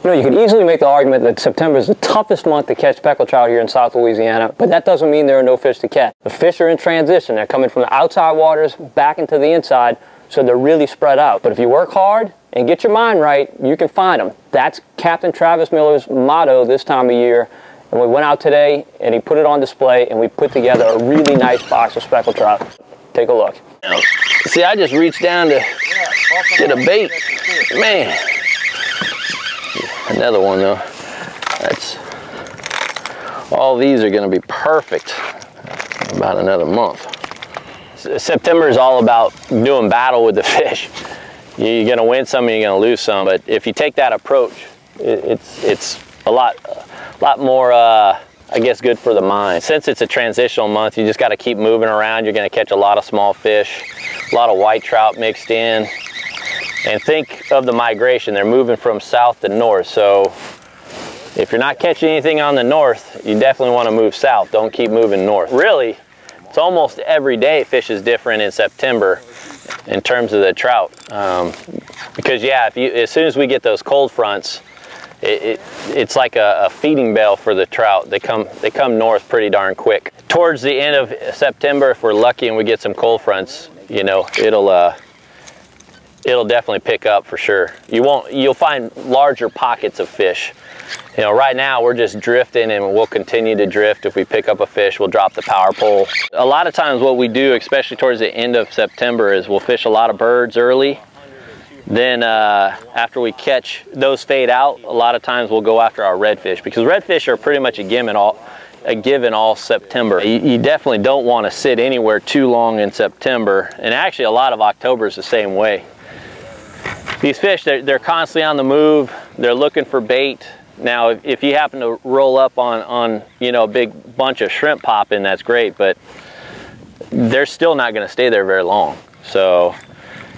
You know, you could easily make the argument that September is the toughest month to catch speckled trout here in South Louisiana, but that doesn't mean there are no fish to catch. The fish are in transition. They're coming from the outside waters back into the inside, so they're really spread out. But if you work hard and get your mind right, you can find them. That's Captain Travis Miller's motto this time of year. And we went out today and he put it on display and we put together a really nice box of speckled trout. Take a look. See, I just reached down to get a bait. Man. Another one though. That's all these are going to be perfect in about another month. September is all about doing battle with the fish. You're going to win some and you're going to lose some, but if you take that approach, it's a lot more I guess good for the mind. Since it's a transitional month, you just got to keep moving around. You're going to catch a lot of small fish, a lot of white trout mixed in. And think of the migration. They're moving from south to north. So if you're not catching anything on the north, you definitely want to move south. Don't keep moving north. Really, it's almost every day fish is different in September in terms of the trout. Because yeah, as soon as we get those cold fronts, it's like a feeding bell for the trout. They come north pretty darn quick. Towards the end of September, if we're lucky and we get some cold fronts, you know, it'll definitely pick up for sure. You'll find larger pockets of fish. You know, right now we're just drifting and we'll continue to drift. If we pick up a fish, we'll drop the power pole. A lot of times what we do, especially towards the end of September, is we'll fish a lot of birds early. Then after we catch those fade out, a lot of times we'll go after our redfish, because redfish are pretty much a given all September. You definitely don't want to sit anywhere too long in September, and actually a lot of October is the same way. These fish, they're constantly on the move. They're looking for bait. Now, if you happen to roll up on you know, a big bunch of shrimp popping, that's great, but they're still not going to stay there very long. So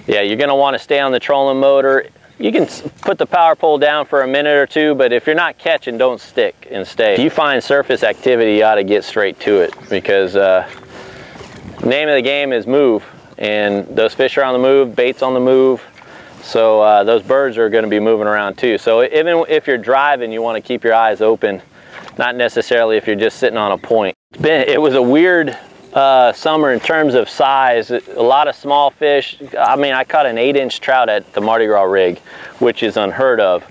yeah, you're going to want to stay on the trolling motor. You can put the power pole down for a minute or two, but if you're not catching, don't stick and stay. If you find surface activity, you ought to get straight to it, because the name of the game is move, and those fish are on the move, bait's on the move. So those birds are going to be moving around too. So even if you're driving, you want to keep your eyes open, not necessarily if you're just sitting on a point. It was a weird summer in terms of size. A lot of small fish. I mean, I caught an 8-inch trout at the Mardi Gras rig, which is unheard of.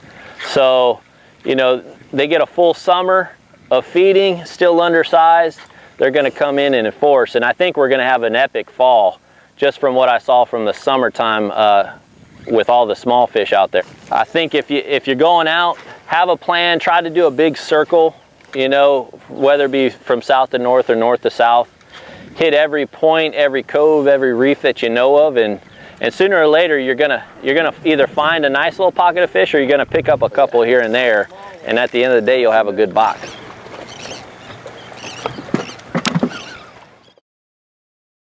So, you know, they get a full summer of feeding, still undersized. They're going to come in force, and I think we're going to have an epic fall, just from what I saw from the summertime with all the small fish out there. I think if you're going out, have a plan. Try to do a big circle, you know, whether it be from south to north or north to south. Hit every point, every cove, every reef that you know of, and sooner or later you're gonna either find a nice little pocket of fish, or you're gonna pick up a couple here and there, and at the end of the day you'll have a good box.